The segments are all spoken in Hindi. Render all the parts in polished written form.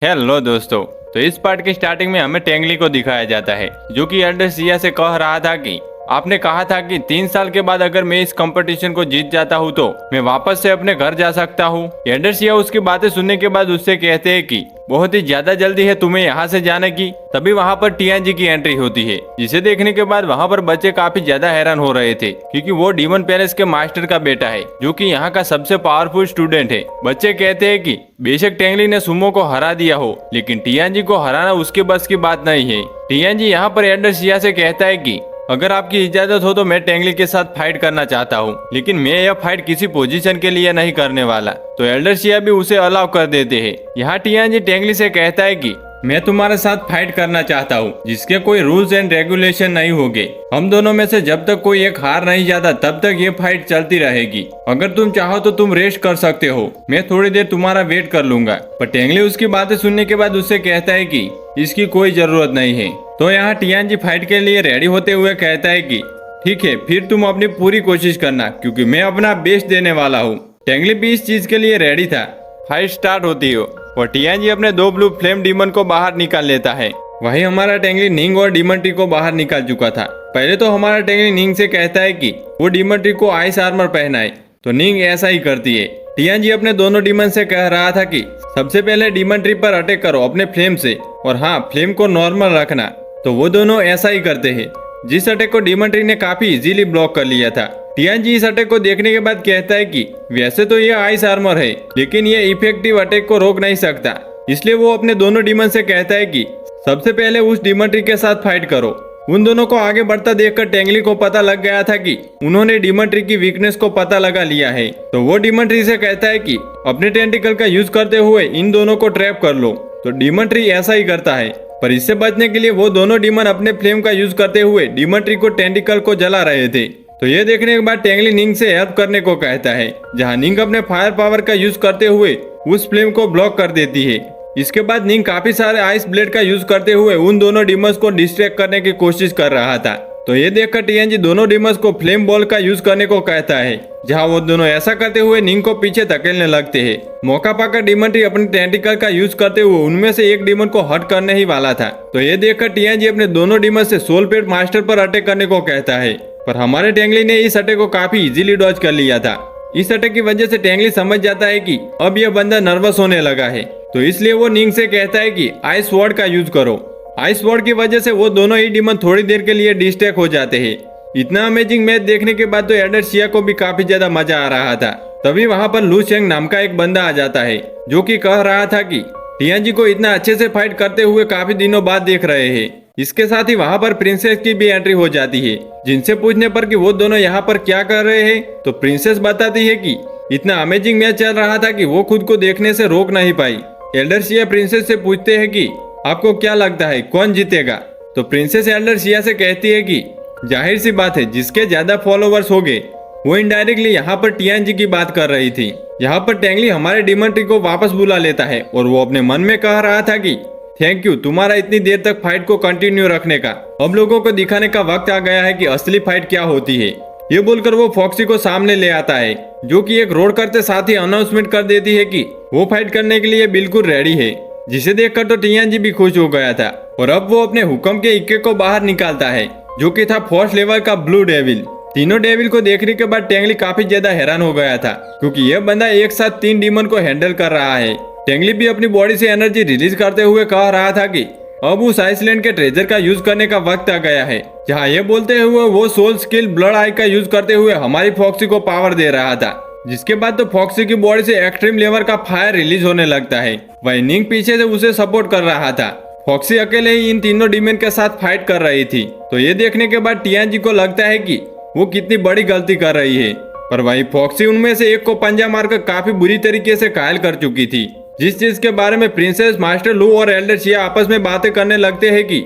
हेलो दोस्तों। तो इस पार्ट की स्टार्टिंग में हमें टेंगली को दिखाया जाता है जो कि एल्डर सिया से कह रहा था कि आपने कहा था कि 3 साल के बाद अगर मैं इस कंपटीशन को जीत जाता हूँ तो मैं वापस से अपने घर जा सकता हूँ। एल्डर सिया उसकी बातें सुनने के बाद उससे कहते हैं कि बहुत ही ज्यादा जल्दी है तुम्हें यहाँ से जाने की। तभी वहाँ पर टियानजी की एंट्री होती है जिसे देखने के बाद वहाँ पर बच्चे काफी ज्यादा हैरान हो रहे थे क्योंकि वो डीमन पैलेस के मास्टर का बेटा है जो कि यहाँ का सबसे पावरफुल स्टूडेंट है। बच्चे कहते हैं कि बेशक टेंगली ने सुमो को हरा दिया हो लेकिन टियानजी को हराना उसके बस की बात नहीं है। टियानजी यहाँ पर एल्डर सिया से कहता है कि अगर आपकी इजाजत हो तो मैं टेंगली के साथ फाइट करना चाहता हूँ लेकिन मैं यह फाइट किसी पोजीशन के लिए नहीं करने वाला। तो एल्डर सिया भी उसे अलाउ कर देते हैं। यहाँ टियानजी टेंगली से कहता है कि मैं तुम्हारे साथ फाइट करना चाहता हूँ जिसके कोई रूल्स एंड रेगुलेशन नहीं होंगे। हम दोनों में से जब तक कोई एक हार नहीं जाता तब तक ये फाइट चलती रहेगी। अगर तुम चाहो तो तुम रेस्ट कर सकते हो, मैं थोड़ी देर तुम्हारा वेट कर लूंगा। पर टेंगली उसकी बातें सुनने के बाद उससे कहता है कि इसकी कोई जरूरत नहीं है। तो यहाँ टियानजी फाइट के लिए रेडी होते हुए कहता है कि ठीक है फिर तुम अपनी पूरी कोशिश करना क्योंकि मैं अपना बेस्ट देने वाला हूँ। टेंगली भी इस चीज के लिए रेडी था। फाइट स्टार्ट होती हो और टियानजी अपने 2 ब्लू फ्लेम डीमन को बाहर निकाल लेता है। वहीं हमारा टेंगली निंग और डीमन ट्री को बाहर निकाल चुका था। पहले तो हमारा टेंगली निंग से कहता है कि वो डीमन ट्री को आइस आर्मर पहनाए तो निंग ऐसा ही करती है। टियानजी अपने दोनों डीमन से कह रहा था कि सबसे पहले डीमन ट्री पर अटैक करो अपने फ्लेम से और हाँ फ्लेम को नॉर्मल रखना। तो वो दोनों ऐसा ही करते हैं जिस अटैक को डीमन ट्री ने काफी इजीली ब्लॉक कर लिया था। टियानजी इस अटैक को देखने के बाद कहता है कि वैसे तो ये आइस आर्मर है लेकिन ये इफेक्टिव अटैक को रोक नहीं सकता। इसलिए वो अपने दोनों डीमन से कहता है कि सबसे पहले उस डीमन ट्री के साथ फाइट करो। उन दोनों को आगे बढ़ता देखकर टेंगली को पता लग गया था कि उन्होंने डीमन ट्री की वीकनेस को पता लगा लिया है। तो वो डीमन ट्री से कहता है कि अपने टेंटिकल का यूज करते हुए इन दोनों को ट्रैप कर लो। तो डीमन ट्री ऐसा ही करता है पर इससे बचने के लिए वो दोनों डीमन अपने फ्लेम का यूज करते हुए डीमन ट्री को टेंटिकल को जला रहे थे। तो ये देखने के बाद टेंगली निंग से हेल्प करने को कहता है जहाँ निंग अपने फायर पावर का यूज करते हुए उस फ्लेम को ब्लॉक कर देती है। इसके बाद निंग काफी सारे आइस ब्लेड का यूज करते हुए उन दोनों डीमंस को डिस्ट्रैक्ट करने की कोशिश कर रहा था। तो ये देखकर टियानजी दोनों डीमंस को फ्लेम बॉल का यूज करने को कहता है जहाँ वो दोनों ऐसा करते हुए निंग को पीछे धकेलने लगते हैं। मौका पाकर डीमन ट्री अपने टेंटिकल का यूज करते हुए उनमें से एक डीमन को हट करने ही वाला था। तो ये देखकर टियानजी अपने दोनों डीमन से सोल पेट मास्टर पर अटैक करने को कहता है पर हमारे टेंगली ने इस अटैक को काफी इजीली डॉज कर लिया था। इस अटैक की वजह से टेंगली समझ जाता है कि अब यह बंदा नर्वस होने लगा है। तो इसलिए वो निंग से कहता है कि आइस वर्ड का यूज करो। आइस वर्ड की वजह से वो दोनों ही डीमन थोड़ी देर के लिए डिस्ट्रैक्ट हो जाते हैं। इतना अमेजिंग मैच देखने के बाद तो एल्डर सिया को भी काफी ज्यादा मजा आ रहा था। तभी वहाँ पर लू शेंग नाम का एक बंदा आ जाता है जो कि कह रहा था कि टियानजी को इतना अच्छे से फाइट करते हुए काफी दिनों बाद देख रहे हैं। इसके साथ ही वहाँ पर प्रिंसेस की भी एंट्री हो जाती है जिनसे पूछने पर कि वो दोनों यहाँ पर क्या कर रहे हैं तो प्रिंसेस बताती है कि इतना अमेजिंग मैच चल रहा था कि वो खुद को देखने से रोक नहीं पाई। एल्डर सिया प्रिंसेस से पूछते हैं कि आपको क्या लगता है कौन जीतेगा। तो प्रिंसेस एल्डर सिया से कहती है कि जाहिर सी बात है जिसके ज्यादा फॉलोवर्स हो गए। वो इनडायरेक्टली यहाँ पर टियानजी की बात कर रही थी। यहाँ पर टेंगली हमारे डीमन ट्री को वापस बुला लेता है और वो अपने मन में कह रहा था कि थैंक यू तुम्हारा इतनी देर तक फाइट को कंटिन्यू रखने का। अब लोगों को दिखाने का वक्त आ गया है कि असली फाइट क्या होती है। ये बोलकर वो फॉक्सी को सामने ले आता है जो कि एक रोड करते साथ ही अनाउंसमेंट कर देती है कि वो फाइट करने के लिए बिल्कुल रेडी है। जिसे देखकर तो टियानजी भी खुश हो गया था और अब वो अपने हुक्म के इक्के को बाहर निकालता है जो कि था 4th लेवल का ब्लू डेविल। तीनों डेविल को देखने के बाद टेंगली काफी ज्यादा हैरान हो गया था क्योंकि यह बंदा एक साथ 3 डीमन को हैंडल कर रहा है। टेंगली भी अपनी बॉडी से एनर्जी रिलीज करते हुए कह रहा था कि अब उस आइसलैंड के ट्रेजर का यूज करने का वक्त आ गया है। जहाँ ये बोलते हुए वो सोल स्किल ब्लड आई का यूज करते हुए हमारी फॉक्सी को पावर दे रहा था। जिसके बाद तो फॉक्सी की बॉडी से एक्सट्रीम लेवल का फायर रिलीज होने लगता है। वही निंग पीछे से उसे सपोर्ट कर रहा था। फॉक्सी अकेले ही इन तीनों डीमन के साथ फाइट कर रही थी। तो ये देखने के बाद टियानजी को लगता है कि वो कितनी बड़ी गलती कर रही है। पर वही फॉक्सी उनमें से एक को पंजा मारकर काफी बुरी तरीके से घायल कर चुकी थी। जिस चीज के बारे में प्रिंसेस मास्टर लू और एल्डर सिया आपस में बातें करने लगते हैं कि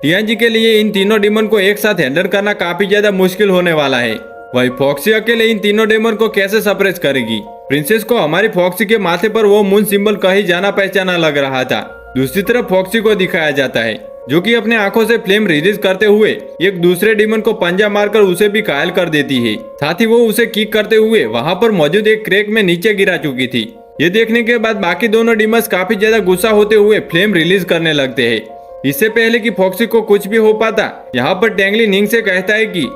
टियानजी के लिए इन तीनों डीमन को एक साथ हैंडल करना काफी ज्यादा मुश्किल होने वाला है। वही फॉक्सी अकेले इन तीनों डीमन को कैसे सप्रेस करेगी। प्रिंसेस को हमारी फॉक्सी के माथे पर वो मून सिंबल कहीं जाना पहचाना लग रहा था। दूसरी तरफ फॉक्सी को दिखाया जाता है जो कि अपने आंखों से फ्लेम रिलीज करते हुए एक दूसरे डीमन को पंजा मारकर उसे भी घायल कर देती है। साथ ही वो उसे किक करते हुए वहां पर मौजूद एक क्रैक में नीचे गिरा चुकी थी। ये देखने के बाद बाकी दोनों डीमंस काफी ज्यादा गुस्सा होते हुए फ्लेम रिलीज करने लगते हैं। इससे पहले कि फॉक्सी को कुछ भी हो पाता, यहाँ पर टेंगली निंग से कहता है कि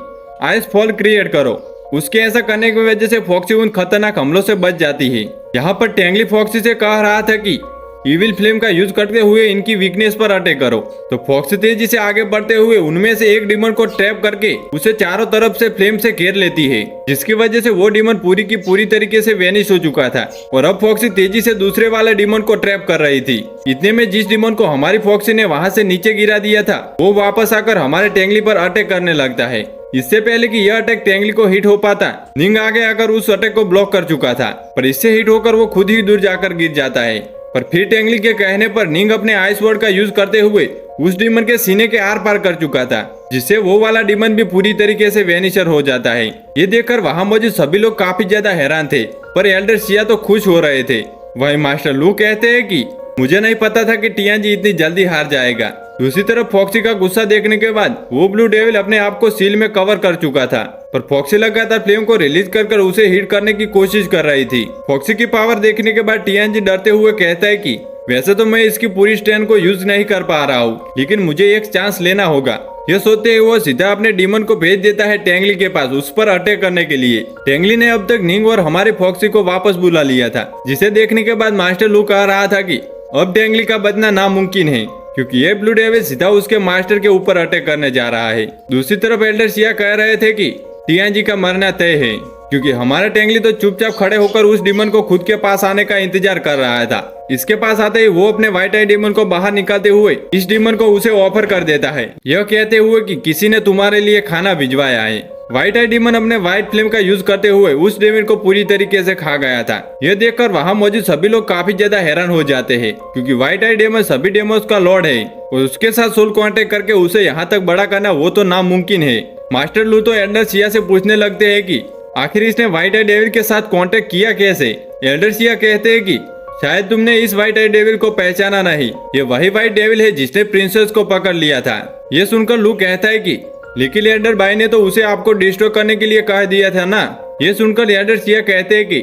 आइस फॉल क्रिएट करो। उसके ऐसा करने की वजह से फॉक्सी उन खतरनाक हमलों से बच जाती है। यहाँ पर टेंगली फॉक्सी से कह रहा था कि इविल फ्लेम का यूज करते हुए इनकी वीकनेस पर अटैक करो। तो फॉक्सी तेजी से आगे बढ़ते हुए उनमें से एक डीमन को ट्रैप करके उसे चारों तरफ से फ्लेम से घेर लेती है, जिसकी वजह से वो डीमन पूरी की पूरी तरीके से वेनिश हो चुका था। और अब फॉक्सी तेजी से दूसरे वाले डीमन को ट्रैप कर रही थी। इतने में जिस डीमन को हमारी फॉक्सी ने वहां से नीचे गिरा दिया था, वो वापस आकर हमारे टेंगली पर अटैक करने लगता है। इससे पहले कि यह अटैक टेंगली को हिट हो पाता, निंग आगे आकर उस अटैक को ब्लॉक कर चुका था, पर इससे हिट होकर वो खुद ही दूर जाकर गिर जाता है। पर फिर टेंगली के कहने पर निंग अपने आइस वर्ड का यूज करते हुए उस डीमन के सीने के आर पार कर चुका था, जिससे वो वाला डीमन भी पूरी तरीके से वेनिशर हो जाता है। ये देखकर वहां मौजूद सभी लोग काफी ज्यादा हैरान थे, पर एल्डर सिया तो खुश हो रहे थे। वही मास्टर लू कहते हैं कि मुझे नहीं पता था कि टियांजी इतनी जल्दी हार जाएगा। दूसरी तरफ फॉक्सी का गुस्सा देखने के बाद वो ब्लू डेविल अपने आप को सील में कवर कर चुका था, पर फॉक्सी लगातार फ्लेम को रिलीज कर उसे हिट करने की कोशिश कर रही थी। फॉक्सी की पावर देखने के बाद टियांजी डरते हुए कहता है कि वैसे तो मैं इसकी पूरी स्ट्रेंथ को यूज नहीं कर पा रहा हूँ, लेकिन मुझे एक चांस लेना होगा। यह सोचते हुए वो सीधा अपने डीमन को भेज देता है टेंगली के पास उस पर अटैक करने के लिए। टेंगली ने अब तक निंग और हमारे फॉक्सी को वापस बुला लिया था, जिसे देखने के बाद मास्टर लू कह रहा था कि अब टेंगली का बचना नामुमकिन है, क्योंकि ये ब्लू डेविल सीधा उसके मास्टर के ऊपर अटैक करने जा रहा है। दूसरी तरफ एल्डर सिया कह रहे थे कि टियांजी का मरना तय है, क्योंकि हमारा टेंगली तो चुपचाप खड़े होकर उस डीमन को खुद के पास आने का इंतजार कर रहा था। इसके पास आते ही वो अपने व्हाइट आई डीमन को बाहर निकालते हुए इस डीमन को उसे ऑफर कर देता है, यह कहते हुए कि किसी ने तुम्हारे लिए खाना भिजवाया है। व्हाइट आई डीमन अपने व्हाइट फ्लेम का यूज करते हुए उस डीमन को पूरी तरीके से खा गया था। यह देखकर वहां मौजूद सभी लोग काफी ज्यादा हैरान हो जाते हैं, क्योंकि व्हाइट आई डीमन सभी डेमोस का लॉर्ड है और उसके साथ सोल कांटेक्ट करके उसे यहाँ तक बड़ा करना वो तो नामुमकिन है। मास्टर लू तो एल्डर सिया से पूछने लगते हैं कि आखिर इसने व्हाइट आई डेविल के साथ कांटेक्ट किया कैसे। एल्डर सिया कहते हैं कि शायद तुमने इस व्हाइट आई डेविल को पहचाना नहीं, ये वही व्हाइट डेविल है जिसने प्रिंसेस को पकड़ लिया था। ये सुनकर लू कहता है कि लेकिन एल्डर भाई ने तो उसे आपको डिस्ट्रॉय करने के लिए कह दिया था ना। ये सुनकर एल्डर सिया कहते हैं कि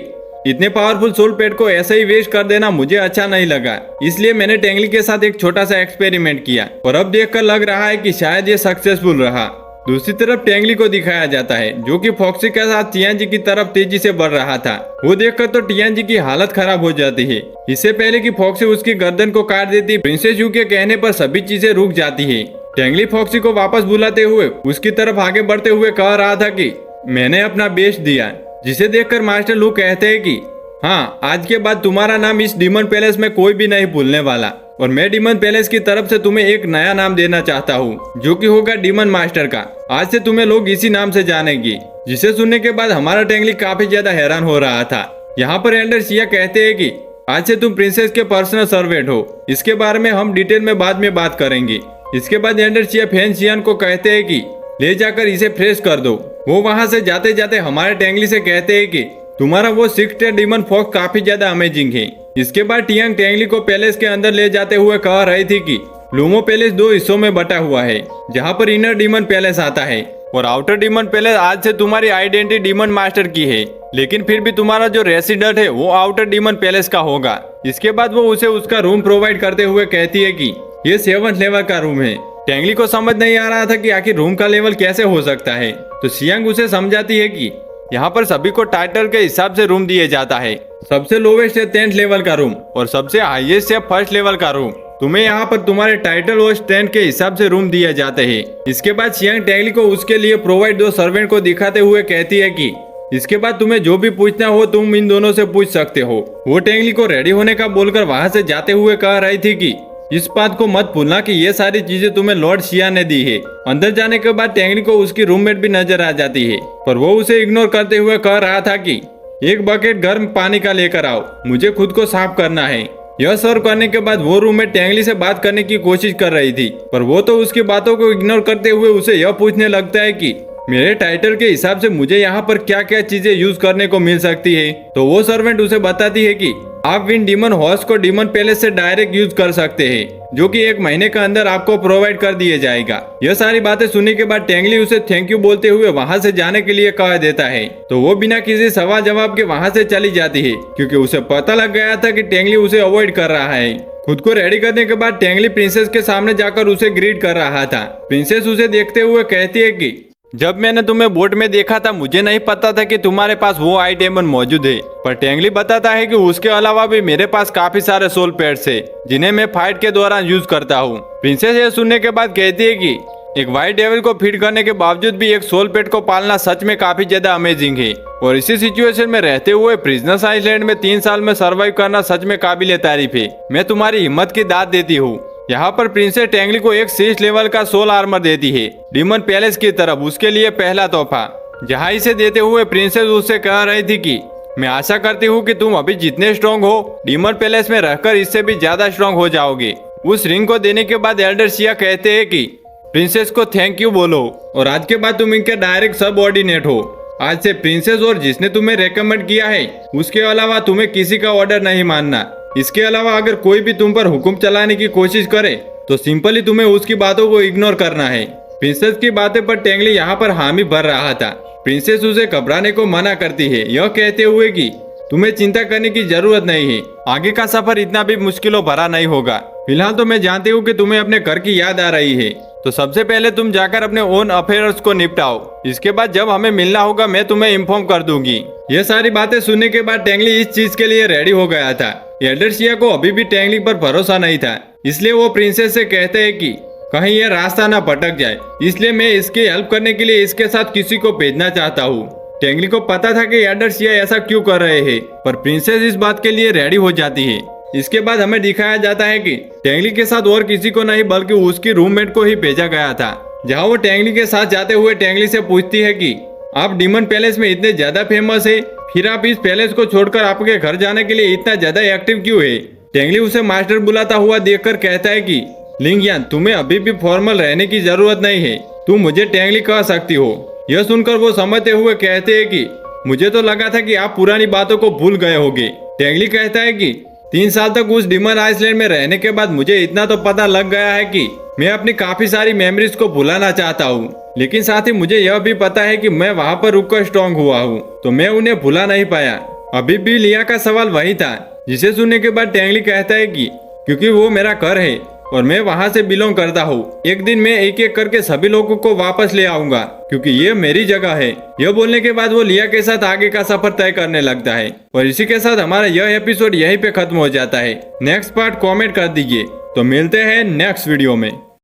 इतने पावरफुल सोल पेट को ऐसे ही वेस्ट कर देना मुझे अच्छा नहीं लगा, इसलिए मैंने टेंगली के साथ एक छोटा सा एक्सपेरिमेंट किया और अब देखकर लग रहा है कि शायद ये सक्सेसफुल रहा। दूसरी तरफ टेंगली को दिखाया जाता है, जो कि फॉक्सी के साथ टियांजी की तरफ तेजी से बढ़ रहा था। वो देखकर तो टियांजी की हालत खराब हो जाती है। इससे पहले कि फॉक्सी उसकी गर्दन को काट देती, प्रिंसेस यू के कहने पर सभी चीजें रुक जाती है। टेंगली फॉक्सी को वापस बुलाते हुए उसकी तरफ आगे बढ़ते हुए कह रहा था कि मैंने अपना बेस्ट दिया, जिसे देखकर मास्टर लू कहते हैं कि हाँ, आज के बाद तुम्हारा नाम इस डीमन पैलेस में कोई भी नहीं भूलने वाला, और मैं डीमन पैलेस की तरफ से तुम्हें एक नया नाम देना चाहता हूँ, जो कि होगा डीमन मास्टर का। आज से तुम्हें लोग इसी नाम से जानेंगे। जिसे सुनने के बाद हमारा टेंगली काफी ज्यादा हैरान हो रहा था। यहाँ पर एल्डर सिया कहते हैं कि आज से तुम प्रिंसेस के पर्सनल सर्वेंट हो, इसके बारे में हम डिटेल में बाद में बात करेंगे। इसके बाद एल्डर सिया फैन सियान को कहते हैं कि ले जाकर इसे फ्रेश कर दो। वो वहां से जाते जाते हमारे टेंगली से कहते हैं कि तुम्हारा वो 6 डीमन फॉक्स काफी ज्यादा अमेजिंग है। इसके बाद टियांग टेंगली को पैलेस के अंदर ले जाते हुए कह रही थी कि लूमो पैलेस 2 हिस्सों में बटा हुआ है, जहाँ पर इनर डीमन पैलेस आता है और आउटर डीमन पैलेस आज से तुम्हारी आइडेंटिटी डीमन मास्टर की है, लेकिन फिर भी तुम्हारा जो रेसिडेंट है वो आउटर डीमन पैलेस का होगा। इसके बाद वो उसे उसका रूम प्रोवाइड करते हुए कहती है कि ये 7th लेवल का रूम है। टेंगली को समझ नहीं आ रहा था कि आखिर रूम का लेवल कैसे हो सकता है, तो सियांग उसे समझाती है कि यहाँ पर सभी को टाइटल के हिसाब से रूम दिए जाता है। सबसे लोवेस्ट है 10th लेवल का रूम और सबसे हाईएस्ट है 1st लेवल का रूम। तुम्हें यहाँ पर तुम्हारे टाइटल और स्ट्रेंथ के हिसाब से रूम दिए जाते हैं। इसके बाद सियांग टेंगली को उसके लिए प्रोवाइड 2 सर्वेंट को दिखाते हुए कहती है कि इसके बाद तुम्हें जो भी पूछना हो तुम इन दोनों से पूछ सकते हो। वो टेंगली को रेडी होने का बोलकर वहां से जाते हुए कह रही थी कि इस बात को मत भूलना कि ये सारी चीजें तुम्हें लॉर्ड सिया ने दी है। अंदर जाने के बाद टेंगली को उसकी रूममेट भी नजर आ जाती है, पर वो उसे इग्नोर करते हुए कह रहा था कि एक बकेट गर्म पानी का लेकर आओ, मुझे खुद को साफ करना है। यह सर्व करने के बाद वो रूममेट टेंगली से बात करने की कोशिश कर रही थी, पर वो तो उसकी बातों को इग्नोर करते हुए उसे यह पूछने लगता है कि मेरे टाइटल के हिसाब से मुझे यहाँ पर क्या क्या चीजें यूज करने को मिल सकती है। तो वो सर्वेंट उसे बताती है कि आप विन डीमन हॉर्स को डीमन पैलेस से डायरेक्ट यूज कर सकते हैं, जो कि 1 महीने के अंदर आपको प्रोवाइड कर दिया जाएगा। यह सारी बातें सुनने के बाद टेंगली उसे थैंक यू बोलते हुए वहां से जाने के लिए कह देता है। तो वो बिना किसी सवाल जवाब के वहां से चली जाती है, क्योंकि उसे पता लग गया था कि टेंगली उसे अवॉइड कर रहा है। खुद को रेडी करने के बाद टेंगली प्रिंसेस के सामने जाकर उसे ग्रीट कर रहा था। प्रिंसेस उसे देखते हुए कहती है कि जब मैंने तुम्हें बोट में देखा था मुझे नहीं पता था कि तुम्हारे पास वो आइटम मौजूद है, पर टेंगली बताता है कि उसके अलावा भी मेरे पास काफी सारे सोल पेड्स है जिन्हें मैं फाइट के दौरान यूज करता हूँ। प्रिंसेस ये सुनने के बाद कहती है कि एक व्हाइट डेविल को फीड करने के बावजूद भी एक सोल पेट को पालना सच में काफी ज्यादा अमेजिंग है, और इसी सिचुएशन में रहते हुए प्रिजनर्स आइलैंड में 3 साल में सर्वाइव करना सच में काबिले तारीफ है। मैं तुम्हारी हिम्मत की दाद देती हूँ। यहाँ पर प्रिंसेस टेंगली को एक 6 लेवल का सोल आर्मर देती है डीमन पैलेस की तरफ, उसके लिए पहला तोहफा। जहाँ इसे देते हुए प्रिंसेस उससे कह रही थी कि मैं आशा करती हूँ कि तुम अभी जितने स्ट्रॉन्ग हो डीमन पैलेस में रहकर इससे भी ज्यादा स्ट्रॉन्ग हो जाओगे। उस रिंग को देने के बाद एल्डर सिया कहते हैं कि प्रिंसेस को थैंक यू बोलो और आज के बाद तुम इनके डायरेक्ट सबऑर्डिनेट हो। आज से प्रिंसेस और जिसने तुम्हें रेकमेंड किया है उसके अलावा तुम्हें किसी का ऑर्डर नहीं मानना। इसके अलावा अगर कोई भी तुम पर हुक्म चलाने की कोशिश करे तो सिंपली तुम्हें उसकी बातों को इग्नोर करना है। प्रिंसेस की बातें पर टेंगली यहाँ पर हामी भर रहा था। प्रिंसेस उसे घबराने को मना करती है, यह कहते हुए कि तुम्हें चिंता करने की जरूरत नहीं है, आगे का सफर इतना भी मुश्किलों भरा नहीं होगा। फिलहाल तो मैं जानती हूँ कि तुम्हें अपने घर की याद आ रही है, तो सबसे पहले तुम जाकर अपने ओन अफेयर्स को निपटाओ। इसके बाद जब हमें मिलना होगा मैं तुम्हें इन्फॉर्म कर दूंगी। ये सारी बातें सुनने के बाद टेंगली इस चीज के लिए रेडी हो गया था। एल्डर सिया को अभी भी टेंगली पर भरोसा नहीं था, इसलिए वो प्रिंसेस से कहते हैं कि कहीं ये रास्ता ना भटक जाए, इसलिए मैं इसकी हेल्प करने के लिए इसके साथ किसी को भेजना चाहता हूँ। टेंगली को पता था कि एल्डर सिया ऐसा क्यों कर रहे हैं, पर प्रिंसेस इस बात के लिए रेडी हो जाती है। इसके बाद हमें दिखाया जाता है कि टेंगली के साथ और किसी को नहीं बल्कि उसकी रूममेट को ही भेजा गया था। जहाँ वो टेंगली के साथ जाते हुए टेंगली से पूछती है कि आप डीमन पैलेस में इतने ज्यादा फेमस है, फिर आप इस पैलेस को छोड़कर आपके घर जाने के लिए इतना ज्यादा एक्टिव क्यों है। टेंगली उसे मास्टर बुलाता हुआ देखकर कहता है कि लिंगयान तुम्हें अभी भी फॉर्मल रहने की जरूरत नहीं है, तुम मुझे टेंगली कह सकती हो। यह सुनकर वो समझते हुए कहते हैं कि मुझे तो लगा था कि आप पुरानी बातों को भूल गए होगे। टेंगली कहता है कि 3 साल तक उस डीमन आइसलैंड में रहने के बाद मुझे इतना तो पता लग गया है कि मैं अपनी काफी सारी मेमोरीज को भुलाना चाहता हूँ, लेकिन साथ ही मुझे यह भी पता है कि मैं वहाँ पर रुककर स्ट्रॉन्ग हुआ हूँ, तो मैं उन्हें भुला नहीं पाया। अभी भी लिया का सवाल वही था, जिसे सुनने के बाद टेंगली कहता है कि क्योंकि वो मेरा घर है और मैं वहाँ से बिलोंग करता हूँ, एक दिन मैं एक एक करके सभी लोगों को वापस ले आऊंगा क्योंकि ये मेरी जगह है। यह बोलने के बाद वो लिया के साथ आगे का सफर तय करने लगता है। और इसी के साथ हमारा यह एपिसोड यहीं पे खत्म हो जाता है। नेक्स्ट पार्ट कमेंट कर दीजिए। तो मिलते हैं नेक्स्ट वीडियो में।